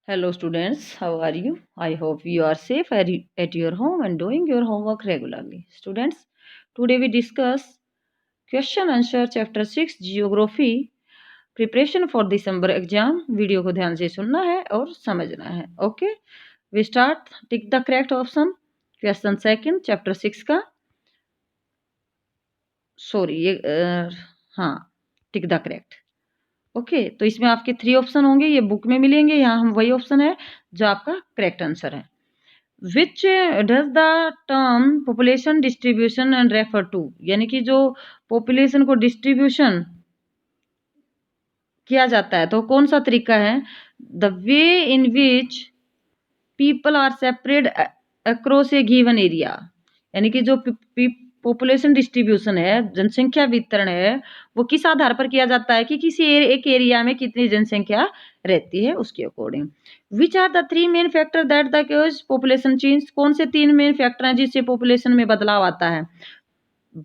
Hello students, how are you? I hope you are safe at your home and doing your homework regularly. Students, today we discuss question answer chapter 6 geography preparation for December exam. Video को ध्यान से सुनना है और समझना है. Okay, we start. Tick the correct option. Question second chapter 6 का हाँ, टिक द करेक्ट. ओके, तो इसमें आपके 3 ऑप्शन होंगे, ये बुक में मिलेंगे. यहाँ हम वही ऑप्शन है जो आपका करेक्ट आंसर है. Which does the term population distribution and refer to, यानी कि जो पॉपुलेशन को डिस्ट्रीब्यूशन किया जाता है तो कौन सा तरीका है? The way in which people are separate across a given area, यानी कि जो पॉपुलेशन डिस्ट्रीब्यूशन है, जनसंख्या वितरण है, वो किस आधार पर किया जाता है कि किसी एक एरिया में कितनी जनसंख्या रहती है उसके according. Which are the 3 main factor that the cause population change, कौन से 3 मेन फैक्टर हैं जिससे पॉपुलेशन में बदलाव आता है?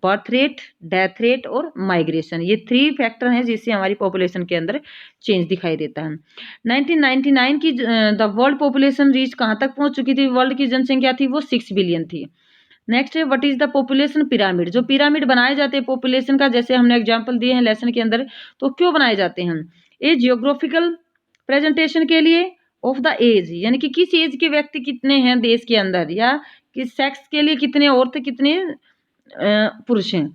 बर्थ रेट, डेथ रेट और माइग्रेशन. ये 3 फैक्टर हैं जिससे हमारी पॉपुलेशन के अंदर चेंज दिखाई देता है. 1999 की द वर्ल्ड पॉपुलेशन रीच कहाँ तक पहुंच चुकी थी? वर्ल्ड की जनसंख्या थी वो 6 बिलियन थी. नेक्स्ट है what is the population pyramid. जो पिरामिड बनाए जाते हैं पॉपुलेशन का, जैसे हमने एग्जांपल दिए हैं लेसन के अंदर, तो क्यों बनाए जाते हैं? ए जियोग्राफिकल प्रेजेंटेशन के लिए, ऑफ द एज, यानी कि किस एज के व्यक्ति कितने हैं देश के अंदर, या किस सेक्स के लिए कितने औरत कितने पुरुष हैं.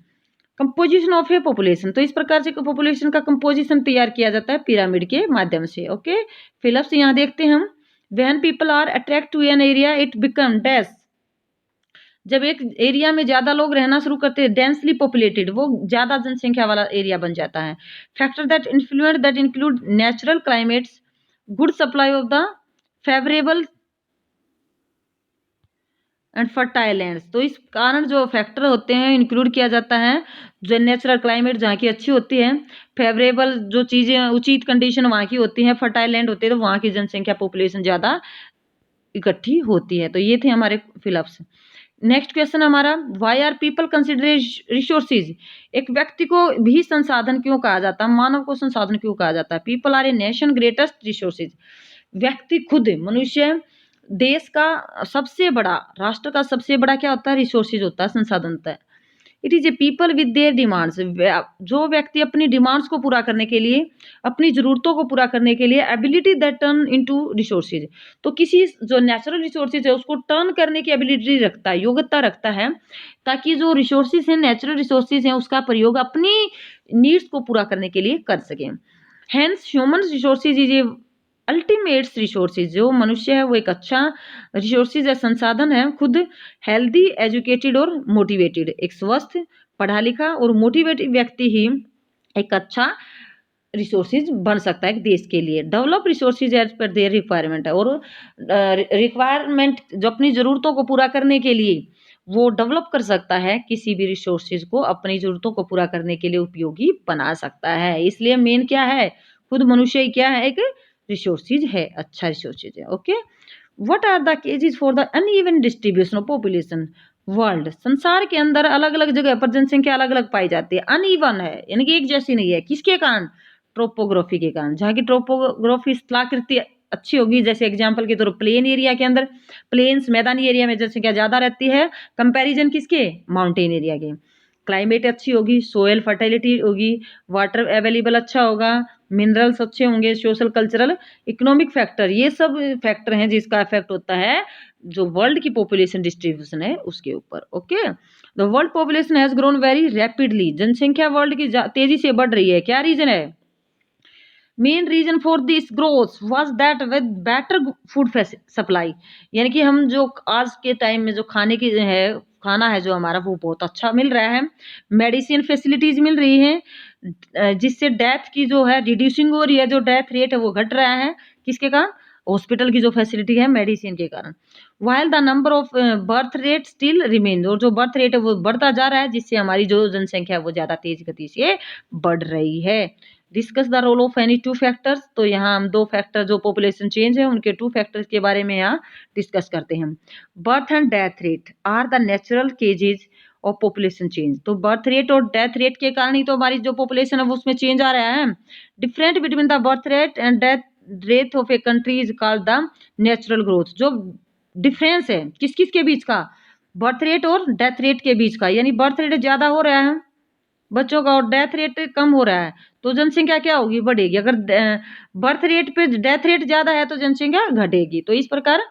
कंपोजिशन ऑफ ए पॉपुलेशन, तो इस प्रकार से पॉपुलेशन का कंपोजिशन तैयार किया जाता है पिरामिड के माध्यम से. ओके, फिलअप्स यहाँ देखते हैं हम. When people are attract to an area it become dash, जब एक एरिया में ज्यादा लोग रहना शुरू करते हैं, डेंसली पॉपुलेटेड, वो ज्यादा जनसंख्या वाला एरिया बन जाता है. Factor that influence that include natural climates, good supply of the favourable and fertile lands. तो इस कारण जो फैक्टर होते हैं इंक्लूड किया जाता है, जो नेचुरल क्लाइमेट जहाँ की अच्छी होती है, फेवरेबल जो चीज़ें उचित कंडीशन वहाँ की होती हैं, फर्टाइल लैंड होते हैं तो वहाँ की जनसंख्या पॉपुलेशन ज़्यादा इकट्ठी होती है. तो ये थे हमारे फिलअप्स. नेक्स्ट क्वेश्चन हमारा, why are people consider resources, एक व्यक्ति को भी संसाधन क्यों कहा जाता है, मानव को संसाधन क्यों कहा जाता है? People are a nation greatest resources, व्यक्ति खुद, मनुष्य देश का सबसे बड़ा, राष्ट्र का सबसे बड़ा क्या होता है? रिसोर्सेज होता है, संसाधन होता है. It is a people with their demands, जो व्यक्ति अपनी डिमांड्स को पूरा करने के लिए, अपनी जरूरतों को पूरा करने के लिए, ability that turn into resources, तो किसी जो नेचुरल रिसोर्सेज है उसको टर्न करने की एबिलिटी रखता है, योग्यता रखता है, ताकि जो रिसोर्सेज हैं, नेचुरल रिसोर्सेज हैं, उसका प्रयोग अपनी नीड्स को पूरा करने के लिए कर सकें. Hence human resources is a ultimates resources, जो मनुष्य है वो एक अच्छा रिसोर्सेज है, संसाधन है, खुद हेल्दी, एजुकेटेड और मोटिवेटेड, एक स्वस्थ, पढ़ा लिखा और मोटिवेटेड व्यक्ति ही एक अच्छा रिसोर्सेज बन सकता है एक देश के लिए. Develop resources as per their requirement है, और रिक्वायरमेंट जो अपनी ज़रूरतों को पूरा करने के लिए वो डेवलप कर सकता है, किसी भी रिसोर्सेज को अपनी ज़रूरतों को पूरा करने के लिए उपयोगी बना सकता है. इसलिए मेन क्या है, खुद मनुष्य ही क्या है, एक रिसोर्सेज है, अच्छा रिसोर्सेज है. Okay, what are the causes for the uneven distribution of population world, संसार के अंदर अलग अलग जगह पर जनसंख्या अलग अलग पाई जाती है, अनइवन है, यानी कि एक जैसी नहीं है. किसके कारण? ट्रोपोग्राफी के कारण. जहाँ की ट्रोपोग्राफी स्थलाकृति अच्छी होगी, जैसे एग्जाम्पल के तौर पर प्लेन एरिया के अंदर, प्लेन्स मैदानी एरिया में जनसंख्या ज्यादा रहती है कंपैरिजन किसके? माउंटेन एरिया के. क्लाइमेट अच्छी होगी, सोयल फर्टिलिटी होगी, वाटर अवेलेबल अच्छा होगा, मिनरल्स अच्छे होंगे, सोशल कल्चरल इकोनॉमिक फैक्टर, ये सब फैक्टर हैं जिसका इफेक्ट होता है जो वर्ल्ड की पॉपुलेशन डिस्ट्रीब्यूशन है उसके ऊपर. Okay, the world population has grown very rapidly, जनसंख्या वर्ल्ड की तेजी से बढ़ रही है. क्या रीजन है? Main reason for this growth was that with better food supply, यानी कि हम जो आज के टाइम में जो खाने की है, खाना है जो हमारा वो बहुत अच्छा मिल रहा है, मेडिसिन फैसिलिटीज मिल रही है, जिससे डेथ की जो है रिड्यूसिंग हो रही है, जो डेथ रेट है वो घट रहा है. किसके कारण? हॉस्पिटल की जो फैसिलिटी है, मेडिसिन के कारण. While the number of birth rate still remain, और जो बर्थ रेट है वो बढ़ता जा रहा है, जिससे हमारी जो जनसंख्या है वो ज्यादा तेज गति से बढ़ रही है. Discuss the role of any 2 factors, तो यहाँ हम 2 फैक्टर जो पॉपुलेशन चेंज है उनके 2 फैक्टर्स के बारे में यहाँ डिस्कस करते हैं. Birth and death rate are the natural causes of population change, तो बर्थ रेट और डेथ रेट के कारण ही तो हमारी जो पॉपुलेशन है वो उसमें चेंज आ रहा है. Different between the birth rate and death rate of a country is called the natural growth. जो डिफरेंस है किस किस के बीच का, बर्थ रेट और डेथ रेट के बीच का, यानी बर्थ रेट ज्यादा हो रहा है बच्चों का और डेथ रेट कम हो रहा है तो जनसंख्या क्या होगी, बढ़ेगी। अगर बर्थ रेट पे डेथ रेट ज्यादा है तो जनसंख्या घटेगी। तो इस प्रकार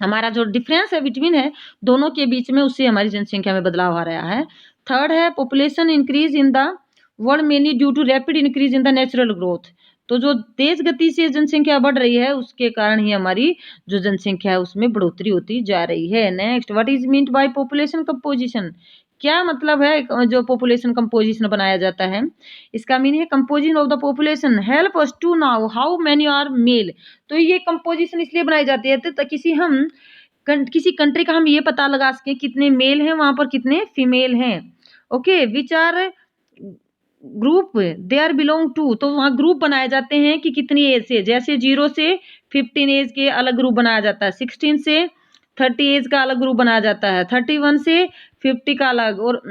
हमारा जो डिफरेंस है बिटवीन है दोनों के बीच में, उससे हमारी जनसंख्या में बदलाव आ रहा है। थर्ड है population increase in the world mainly due to rapid increase in the natural growth. तो जो तेज गति से जनसंख्या बढ़ रही है उसके कारण ही हमारी जो जनसंख्या है उसमें बढ़ोतरी होती जा रही है। Next, what is meant by population composition, क्या मतलब है जो पॉपुलेशन कंपोजिशन बनाया जाता है। इसका मीनिंग है composition of the population help us to know how many are male. तो ये कंपोजिशन इसलिए बनाई जाती है तो किसी कंट्री का हम ये पता लगा सके कितने मेल हैं वहां पर कितने फीमेल हैं। Okay, which are group they are belong to, तो वहाँ ग्रुप बनाए जाते हैं कि कितनी एज से, जैसे 0 से 15 एज के अलग ग्रुप बनाया जाता है, 16 से 30 एज का अलग ग्रुप बनाया जाता है, 31 से 50 का अलग, और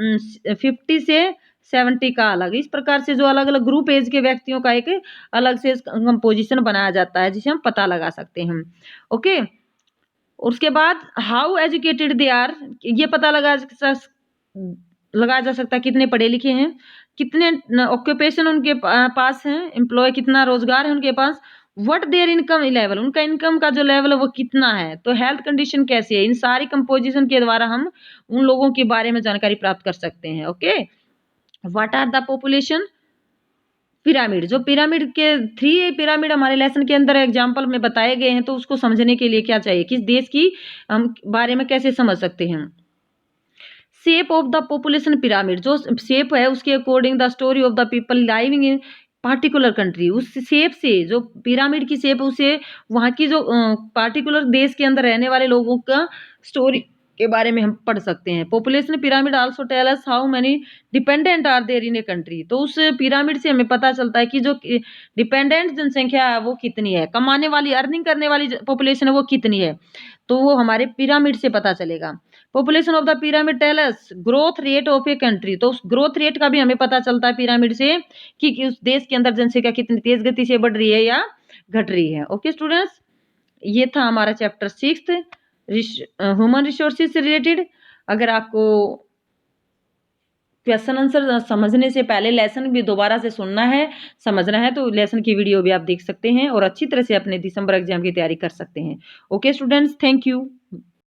50 से 70 का अलग। इस प्रकार से जो अलग अलग ग्रुप एज के व्यक्तियों का एक अलग से कंपोजिशन बनाया जाता है जिसे हम पता लगा सकते हैं। ओके, उसके बाद हाउ एजुकेटेड दे आर, ये पता लगाया जा सकता है कितने पढ़े लिखे हैं, कितने ऑक्यूपेशन उनके पास है, एम्प्लॉय कितना रोजगार है उनके पास, व्हाट देयर इनकम लेवल, उनका इनकम का जो लेवल है वो कितना है, तो हेल्थ कंडीशन कैसी है। इन सारी कंपोजिशन के द्वारा हम उन लोगों के बारे में जानकारी प्राप्त कर सकते हैं। Okay, what are the population pyramid, जो पिरामिड के 3 पिरामिड हमारे लेसन के अंदर एग्जाम्पल में बताए गए हैं, तो उसको समझने के लिए क्या चाहिए, किस देश की हम बारे में कैसे समझ सकते हैं। Shape of the population pyramid, जो शेप है उसके according the story of the people living in particular country, उस शेप से जो पिरामिड की शेप उसे वहाँ की जो पार्टिकुलर देश के अंदर रहने वाले लोगों का स्टोरी के बारे में हम पढ़ सकते हैं। Population pyramid also tell us how many dependent are there in a country, तो उस पिरामिड से हमें पता चलता है कि जो डिपेंडेंट जनसंख्या है वो कितनी है, कमाने वाली अर्निंग करने वाली पॉपुलेशन है वो कितनी है, तो वो हमारे पिरामिड से पता चलेगा। Population of the pyramid tell us growth rate of a country, तो उस ग्रोथ रेट का भी हमें पता चलता है पिरामिड से कि उस देश के अंदर जनसंख्या कितनी तेज गति से बढ़ रही है या घट रही है। ओके स्टूडेंट्स, ये था हमारा चैप्टर 6 ह्यूमन रिसोर्सेज से रिलेटेड। अगर आपको क्वेश्चन आंसर समझने से पहले लेसन भी दोबारा से सुनना है, समझना है, तो लेसन की वीडियो भी आप देख सकते हैं और अच्छी तरह से अपने दिसंबर एग्जाम की तैयारी कर सकते हैं। Okay students, thank you.